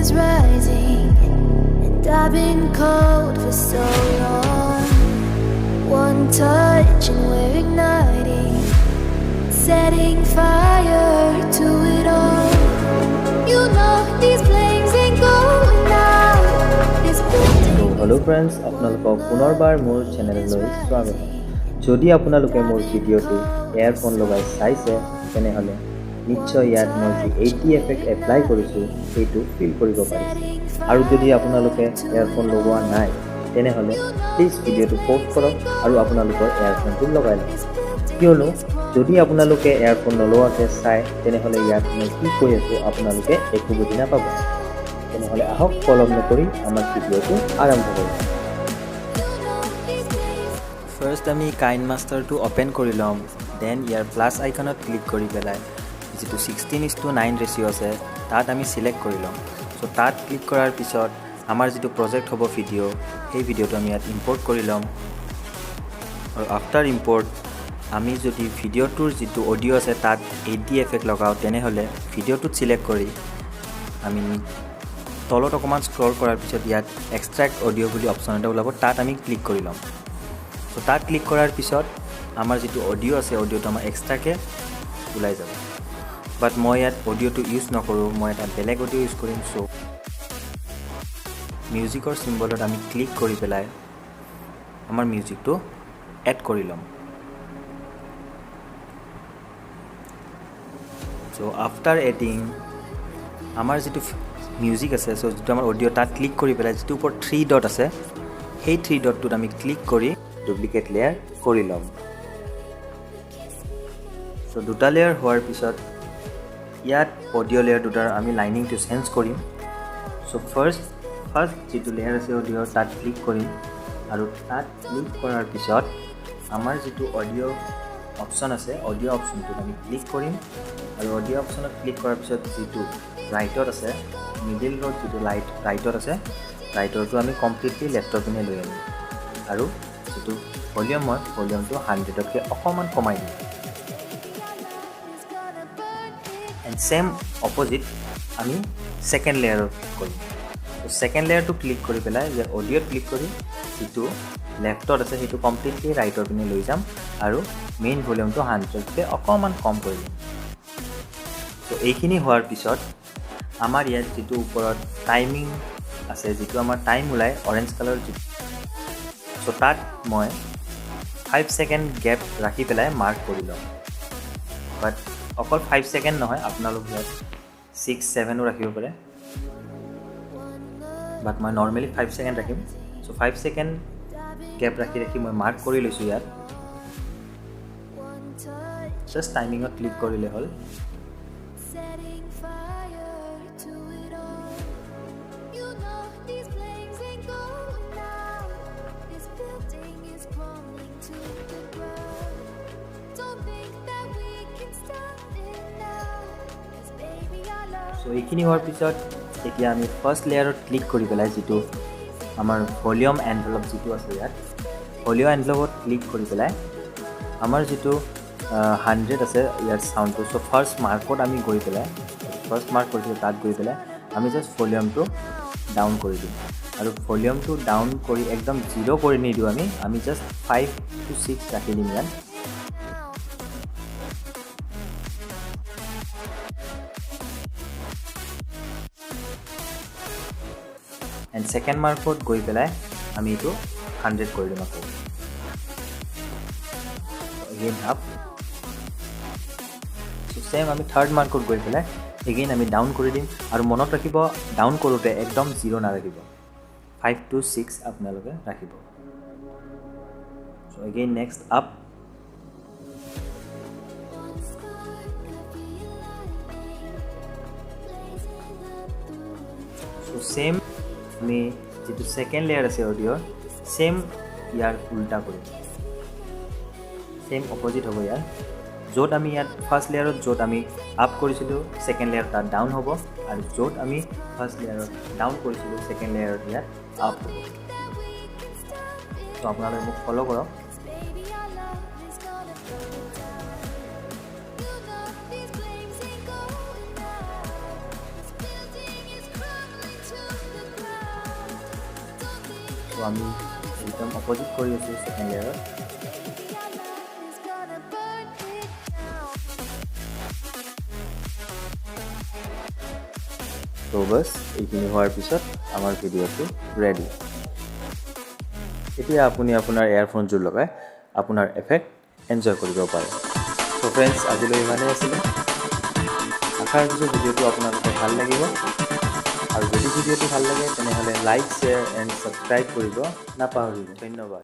is rising, and I've been cold for so long. One touch and we're igniting, setting fire to it all. You know these flames ain't going out. This building. Hello friends, আপোনালোকক পুনৰবাৰ মোৰ চেনেললৈ স্বাগতম। যদি আপোনালোকে মোৰ ভিডিঅ'টো earphone লগাই চাইছে তেনেহ'লে নিশ্চয় ইয়াত মই যি 80 এফেক্ট এপ্লাই কৰিছোঁ সেইটো ফিল কৰিব পাৰিছে। আৰু যদি আপোনালোকে এয়াৰফোন লগোৱা নাই তেনেহ'লে প্লিজ ভিডিঅ'টো প'জ কৰক আৰু আপোনালোকৰ এয়াৰফোনটো লগাই লওক। কিয়নো যদি আপোনালোকে এয়াৰফোন নলোৱাকৈ চাই তেনেহ'লে ইয়াত মই কি কৈ আছোঁ আপোনালোকে একো বুজি নাপাব। তেনেহ'লে আহক পলম নকৰি আমাৰ ভিডিঅ'টো আৰম্ভ কৰোঁ। ফাৰ্ষ্ট আমি কাইনমাষ্টাৰটো অ'পেন কৰি ল'ম, দেন ইয়াৰ প্লাছ আইকনত ক্লিক কৰি পেলাই যিটো 16:9 ৰেচিঅ' আছে তাত আমি চিলেক্ট কৰি ল'ম। চ' তাত ক্লিক কৰাৰ পিছত আমাৰ যিটো প্ৰজেক্ট হ'ব ভিডিঅ' সেই ভিডিঅ'টো আমি ইয়াত ইম্পৰ্ট কৰি ল'ম। আৰু আফটাৰ ইম্পৰ্ট আমি যদি ভিডিঅ'টোৰ যিটো অডিঅ' আছে তাত 80 এফেক্ট লগাওঁ তেনেহ'লে ভিডিঅ'টোত চিলেক্ট কৰি আমি তলত অকণমান স্ক্ৰল কৰাৰ পিছত ইয়াত এক্সট্ৰেক্ট অডিঅ' বুলি অপশ্যন এটা ওলাব, তাত আমি ক্লিক কৰি ল'ম। চ' তাত ক্লিক কৰাৰ পিছত আমাৰ যিটো অডিঅ' আছে অডিঅ'টো আমাৰ এক্সট্ৰাকৈ ওলাই যাব। বাট মই ইয়াত অডিঅ'টো ইউজ নকৰোঁ, মই এটা বেলেগ অডিঅ' ইউজ কৰিম। চ' মিউজিকৰ চিম্বলত আমি ক্লিক কৰি পেলাই আমাৰ মিউজিকটো এড কৰি ল'ম। চ' আফটাৰ এডিং আমাৰ যিটো মিউজিক আছে, চ' যিটো আমাৰ অডিঅ' তাত ক্লিক কৰি পেলাই যিটো ওপৰত 3 ডট আছে সেই 3 ডটটোত আমি ক্লিক কৰি ডুপ্লিকেট লেয়াৰ কৰি ল'ম। চ' দুটা লেয়াৰ হোৱাৰ পিছত ইয়াত অডিঅ' লেয়াৰ দুটাৰ আমি লাইনিংটো চেঞ্জ কৰিম। চ' ফাৰ্ষ্ট যিটো লেয়াৰ আছে অডিঅ' তাত ক্লিক কৰিম আৰু তাত ক্লিক কৰাৰ পিছত আমাৰ যিটো অডিঅ' অপশ্যন আছে অডিঅ' অপশ্যনটোত আমি ক্লিক কৰিম আৰু অডিঅ' অপশ্যনত ক্লিক কৰাৰ পিছত যিটো ৰাইটত আছে মিডিল ৰোড যিটো ৰাইটত আছে ৰাইটৰটো আমি কমপ্লিটলি লেফ্টৰ পিনে লৈ আনিম আৰু যিটো ভলিউমটো 100তকৈ অকণমান কমাই দিম। এণ্ড ছেম অপজিট আমি ছেকেণ্ড লেয়াৰত কৰিম। ছেকেণ্ড লেয়াৰটো ক্লিক কৰি পেলাই ইয়াৰ অডিঅ'ত ক্লিক কৰি যিটো লেফ্টত আছে সেইটো কমপ্লিটলি ৰাইটৰ পিনে লৈ যাম আৰু মেইন ভলিউমটো 100তকৈ অকণমান কম কৰি দিম। ত' এইখিনি হোৱাৰ পিছত আমাৰ ইয়াত যিটো ওপৰত টাইমিং আছে, যিটো আমাৰ টাইম ওলায় অৰেঞ্জ কালাৰ যিটো, চ' তাত মই 5 ছেকেণ্ড গেপ ৰাখি পেলাই মাৰ্ক কৰি ল'ম। বাট অকল 5 ছেকেণ্ড নহয়, আপোনালোক ইয়াত 6-7ও ৰাখিব পাৰে। বাট মই নৰ্মেলি 5 ছেকেণ্ড ৰাখিম। চ' 5 ছেকেণ্ড গেপ ৰাখি মই মাৰ্ক কৰি লৈছোঁ ইয়াত। জাষ্ট টাইমিঙত ক্লিক কৰিলে হ'ল। Setting fire to it all. You know these flames ain't going out. This building is crumbling to the ground. Don't think that we can stop it now. 'Cause baby I love. চ' এইখিনি হোৱাৰ পিছত এতিয়া আমি first লেয়াৰত click কৰি পেলাই যিটো আমাৰ volume envelope যিটো আছে ইয়াত ভলিউম এনভেলপত ক্লিক কৰি পেলাই আমাৰ যিটো 100 আছে ইয়াৰ চাউণ্ডটো, চ' ফাৰ্ষ্ট মাৰ্কত আমি গৈ পেলাই ফাৰ্ষ্ট মাৰ্ক কৰিছিলোঁ তাত গৈ পেলাই আমি জাষ্ট ভলিউমটো ডাউন কৰি দিম আৰু ভলিউমটো ডাউন কৰি একদম 0 কৰি নিদিওঁ, আমি জাষ্ট 5 to 6 ৰাখি দিম ইয়াত। এণ্ড ছেকেণ্ড মাৰ্কত গৈ পেলাই আমি এইটো 100 কৰি দিম আকৌ। Again up. ছেম আমি থাৰ্ড মাৰ্কত গৈ পেলাই এগেইন আমি ডাউন কৰি দিম আৰু মনত ৰাখিব ডাউন কৰোঁতে একদম 0 নাৰাখিব, 5 to 6 আপোনালোকে ৰাখিব। চ' এগেইন নেক্সট আপ। চ' ছেম আমি যিটো ছেকেণ্ড লেয়াৰ আছে অডিঅ'ৰ ছেম ইয়াৰ উল্টা কৰিম, ছেম অপজিট হ'ব ইয়াৰ। য'ত আমি ইয়াত ফাৰ্ষ্ট লেয়াৰত য'ত আমি আপ কৰিছিলোঁ ছেকেণ্ড লেয়াৰত তাত ডাউন হ'ব আৰু য'ত আমি ফাৰ্ষ্ট লেয়াৰত ডাউন কৰিছিলোঁ ছেকেণ্ড লেয়াৰত ইয়াত আপ হ'ব। ত' আপোনালোকে মোক ফ'ল' কৰক। আমি একদম অপজিট কৰি আছোঁ second লেয়াৰত is gonna burn it down. তো বছ এইখিনি হোৱাৰ পিছত আমাৰ ভিডিঅ'টো ৰেডি এতিয়া আপুনি আপোনাৰ এয়াৰফোনযোৰ লগাই আপোনাৰ এফেক্ট এনজয় কৰিব পাৰে তো ফ্ৰেণ্ডছ আজিলৈ ইমানেই আছিলে আশা ৰাখিছোঁ ভিডিঅ'টো আপোনালোকৰ ভাল লাগিব আৰু যদি ভিডিঅ'টো ভাল লাগে তেনেহ'লে লাইক শ্বেয়াৰ এণ্ড ছাবস্ক্ৰাইব কৰিব নাপাহৰিব ধন্যবাদ